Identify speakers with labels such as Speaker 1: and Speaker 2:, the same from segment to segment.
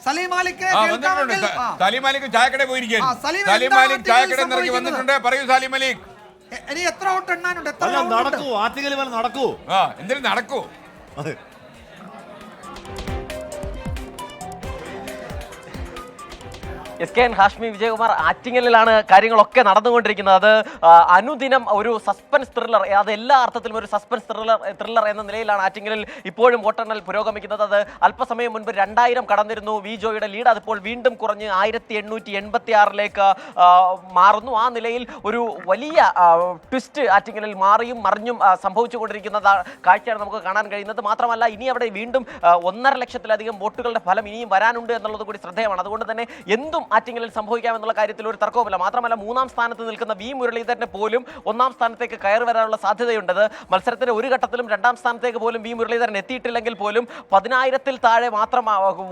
Speaker 1: സലീം മാലിക് ചായക്കട പോയിരിക്കുന്നു. വന്നിട്ടുണ്ട്. പറയൂ സലീം മാലിക്,
Speaker 2: ഇനി എത്ര വോട്ട് എണ്ണാനുണ്ട്?
Speaker 1: നടക്കൂ എന്തിനും നടക്കൂ.
Speaker 3: SKN ഹാഷ്മി വിജയകുമാർ, ആറ്റിങ്ങലിലാണ് കാര്യങ്ങളൊക്കെ നടന്നുകൊണ്ടിരിക്കുന്നത്. അത് അനുദിനം ഒരു സസ്പെൻസ് ത്രില്ലർ, അത് എല്ലാ അർത്ഥത്തിലും ഒരു സസ്പെൻസ് ത്രില്ലർ എന്ന നിലയിലാണ് ആറ്റിങ്ങലിൽ ഇപ്പോഴും വോട്ടെണ്ണൽ പുരോഗമിക്കുന്നത്. അത് അല്പസമയം മുൻപ് 2000 കടന്നിരുന്നു വി ജോയുടെ ലീഡ്. അതിപ്പോൾ വീണ്ടും കുറഞ്ഞ് 1886 മാറുന്നു. ആ നിലയിൽ ഒരു വലിയ ട്വിസ്റ്റ് ആറ്റിങ്ങലിൽ മാറിയും മറിഞ്ഞും സംഭവിച്ചുകൊണ്ടിരിക്കുന്ന കാഴ്ചയാണ് നമുക്ക് കാണാൻ കഴിയുന്നത്. മാത്രമല്ല, ഇനി അവിടെ വീണ്ടും 1.5 ലക്ഷത്തിലധികം വോട്ടുകളുടെ ഫലം ഇനിയും വരാനുണ്ട് എന്നുള്ളത് കൂടി ശ്രദ്ധേയമാണ്. അതുകൊണ്ട് തന്നെ എന്തും ആറ്റിങ്ങലിൽ സംഭവിക്കാമെന്നുള്ള കാര്യത്തിൽ ഒരു തർക്കവുമില്ല. മാത്രമല്ല, 3ാം സ്ഥാനത്ത് നിൽക്കുന്ന വി മുരളീധരന് പോലും 1ാം സ്ഥാനത്തേക്ക് കയറി വരാനുള്ള സാധ്യതയുണ്ട്. മത്സരത്തിന്റെ ഒരു ഘട്ടത്തിലും 2ാം സ്ഥാനത്തേക്ക് പോലും വി മുരളീധരൻ എത്തിയിട്ടില്ലെങ്കിൽ പോലും 10,000-ൽ താഴെ മാത്രം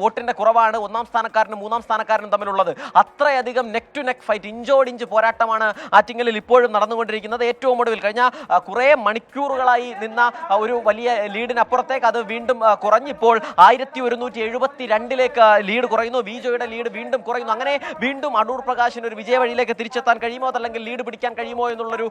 Speaker 3: വോട്ടിന്റെ കുറവാണ് 1ാം സ്ഥാനക്കാരനും 3ാം സ്ഥാനക്കാരനും തമ്മിലുള്ളത്. അത്രയധികം നെക്ക് ടു നെക്ക് ഫൈറ്റ്, ഇഞ്ചോടിഞ്ച് പോരാട്ടമാണ് ആറ്റിങ്ങലിൽ ഇപ്പോഴും നടന്നുകൊണ്ടിരിക്കുന്നത്. ഏറ്റവും ഒടുവിൽ കഴിഞ്ഞ കുറേ മണിക്കൂറുകളായി നിന്ന ഒരു വലിയ ലീഡിനപ്പുറത്തേക്ക് അത് വീണ്ടും കുറഞ്ഞിപ്പോൾ 1172 ലീഡ് കുറയുന്നു. വി ജോയുടെ ലീഡ് വീണ്ടും കുറയുന്നു. അങ്ങനെ വീണ്ടും അടൂർ പ്രകാശിന് ഒരു വിജയ വഴിയിലേക്ക് തിരിച്ചെത്താൻ കഴിയുമോ, അതല്ലെങ്കിൽ ലീഡ് പിടിക്കാൻ കഴിയുമോ എന്നുള്ളൊരു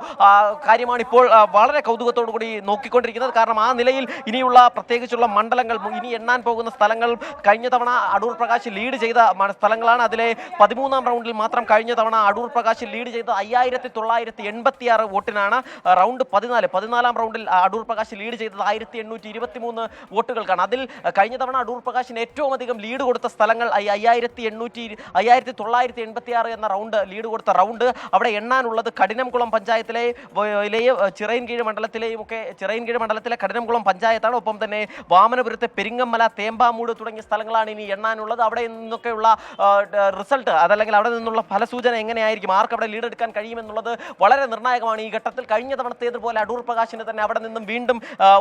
Speaker 3: കാര്യമാണ് ഇപ്പോൾ വളരെ കൗതുകത്തോടു കൂടി നോക്കിക്കൊണ്ടിരിക്കുന്നത്. കാരണം ആ നിലയിൽ ഇനിയുള്ള പ്രത്യേകിച്ചുള്ള മണ്ഡലങ്ങൾ, ഇനി എണ്ണാൻ പോകുന്ന സ്ഥലങ്ങൾ കഴിഞ്ഞ തവണ അടൂർ പ്രകാശ് ലീഡ് ചെയ്ത സ്ഥലങ്ങളാണ്. അതിലെ 13ാം റൗണ്ടിൽ മാത്രം കഴിഞ്ഞ തവണ അടൂർ പ്രകാശ് ലീഡ് ചെയ്ത 5986 വോട്ടിനാണ്. റൗണ്ട് 14, റൗണ്ടിൽ അടൂർ പ്രകാശ് ലീഡ് ചെയ്തത് 1823 വോട്ടുകൾക്കാണ്. അതിൽ കഴിഞ്ഞ തവണ അടൂർ പ്രകാശിന് ഏറ്റവും അധികം ലീഡ് കൊടുത്ത സ്ഥലങ്ങൾ 5986 എന്ന റൗണ്ട് ലീഡ് കൊടുത്ത റൗണ്ട്. അവിടെ എണ്ണാനുള്ളത് കഠിനംകുളം പഞ്ചായത്തിലെ ചിറയൻകീഴ് മണ്ഡലത്തിലെ കഠിനംകുളം പഞ്ചായത്താണ്. ഒപ്പം തന്നെ വാമനപുരത്തെ പെരിങ്ങമല, തേമ്പാമൂട് തുടങ്ങിയ സ്ഥലങ്ങളാണ് ഇനി എണ്ണാനുള്ളത്. അവിടെ നിന്നൊക്കെയുള്ള റിസൾട്ട്, അതല്ലെങ്കിൽ അവിടെ നിന്നുള്ള ഫലസൂചന എങ്ങനെയായിരിക്കും, ആർക്ക് അവിടെ ലീഡ് എടുക്കാൻ കഴിയുമെന്നുള്ളത് വളരെ നിർണായകമാണ് ഈ ഘട്ടത്തിൽ. കഴിഞ്ഞ തവണത്തേതുപോലെ അടൂർ പ്രകാശിന് തന്നെ അവിടെ നിന്നും വീണ്ടും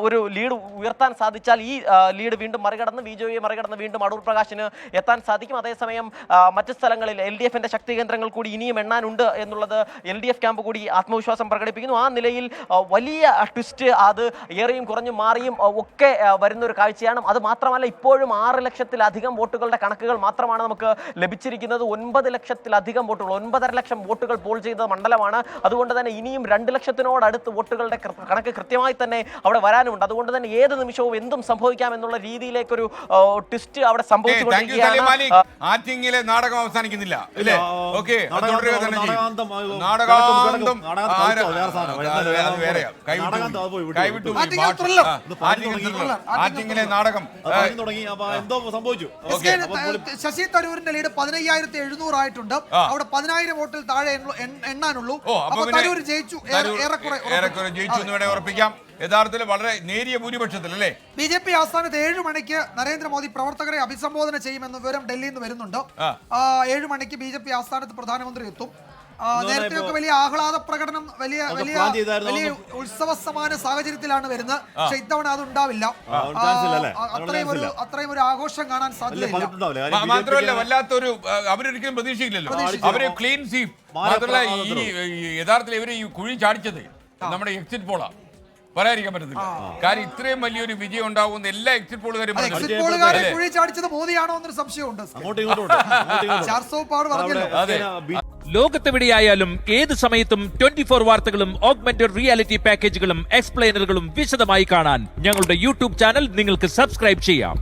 Speaker 3: ഒരു ലീഡ് ഉയർത്താൻ സാധിച്ചാൽ ഈ ലീഡ് വീണ്ടും മറികടന്ന് വി ജോയെ മറികടന്ന് വീണ്ടും അടൂർ പ്രകാശിന് എത്താൻ സാധിക്കും. അതേസമയം മറ്റ് സ്ഥലങ്ങളിൽ LDFന്റെ ശക്തി കേന്ദ്രങ്ങൾ കൂടി ഇനിയും എണ്ണാനുണ്ട് എന്നുള്ളത് LDF ക്യാമ്പ് കൂടി ആത്മവിശ്വാസം പ്രകടിപ്പിക്കുന്നു. ആ നിലയിൽ വലിയ ട്വിസ്റ്റ്, അത് ഏറെയും കുറഞ്ഞും മാറിയും ഒക്കെ വരുന്ന ഒരു കാഴ്ചയാണ്. അത് മാത്രമല്ല, ഇപ്പോഴും 6 ലക്ഷത്തിലധികം വോട്ടുകളുടെ കണക്കുകൾ മാത്രമാണ് നമുക്ക് ലഭിച്ചിരിക്കുന്നത്. 9 ലക്ഷത്തിലധികം വോട്ടുകൾ, 9.5 ലക്ഷം വോട്ടുകൾ പോൾ ചെയ്ത മണ്ഡലമാണ്. അതുകൊണ്ട് തന്നെ ഇനിയും 2 ലക്ഷത്തിനോടടുത്ത് വോട്ടുകളുടെ കണക്ക് കൃത്യമായി തന്നെ അവിടെ വരാനുണ്ട്. അതുകൊണ്ട് തന്നെ ഏത് നിമിഷവും എന്തും സംഭവിക്കാം എന്നുള്ള രീതിയിലേക്കൊരു ട്വിസ്റ്റ് അവിടെ സംഭവിച്ചുകൊണ്ടിരിക്കുകയാണ്.
Speaker 1: നാടകം അവസാനിക്കുന്നില്ല.
Speaker 2: ശശി തരൂരിന്റെ ലീഡ് 15,700 ആയിട്ടുണ്ട്. അവിടെ 10,000 വോട്ടിൽ താഴെ എണ്ണാനുള്ളൂ. തരൂർ ജയിച്ചു,
Speaker 1: ഏറെക്കുറെ ജയിച്ചു എന്ന് വേണേ ഉറപ്പിക്കാം. യഥാർത്ഥത്തിൽ വളരെ നേരിയ ഭൂരിപക്ഷത്തിൽ അല്ലേ?
Speaker 2: BJP ആസ്ഥാനത്ത് 7 മണിക്ക് നരേന്ദ്രമോദി പ്രവർത്തകരെ അഭിസംബോധന ചെയ്യുമെന്ന് വിവരം ഡൽഹിയിൽ നിന്ന് വരുന്നുണ്ട്. 7 മണിക്ക് BJP ആസ്ഥാനത്ത് പ്രധാനമന്ത്രി എത്തും. നേരത്തെയൊക്കെ വലിയ ആഹ്ലാദ പ്രകടനം, വലിയ ഉത്സവ സമാന സാഹചര്യത്തിലാണ് വരുന്നത്. പക്ഷെ ഇത്തവണ അത് ഉണ്ടാവില്ല. അത്രയും ഒരു ആഘോഷം കാണാൻ സാധ്യതയില്ല.
Speaker 1: മാത്രമല്ല, വല്ലാത്തൊരു അവരൊരിക്കലും പ്രതീക്ഷിക്കില്ലല്ലോ. അവര് ക്ലീൻ സ്വീപ്പ്. മാത്രമല്ല, ഈ യഥാർത്ഥത്തിൽ ഇവര് ഈ കുഴി ചാടിച്ചത് നമ്മുടെ എക്സിറ്റ് പോളാ, പറയാതിരിക്കാൻ പറ്റത്തില്ല. കാരണം ഇത്രയും വലിയൊരു വിജയം ഉണ്ടാവുന്ന എല്ലാ എക്സിറ്റ് പോളുകാരും
Speaker 2: കുഴി ചാടിച്ചത് മോദിയാണോ എന്നൊരു സംശയമുണ്ട്.
Speaker 4: ലോകത്തെവിടെയായാലും ഏത് സമയത്തും 24 വാർത്തകളും ഓഗ്മെന്റഡ് റിയാലിറ്റി പാക്കേജുകളും എക്സ്പ്ലെയിനറുകളും വിശദമായി കാണാൻ ഞങ്ങളുടെ YouTube ചാനൽ നിങ്ങൾക്ക് സബ്സ്ക്രൈബ് ചെയ്യാം.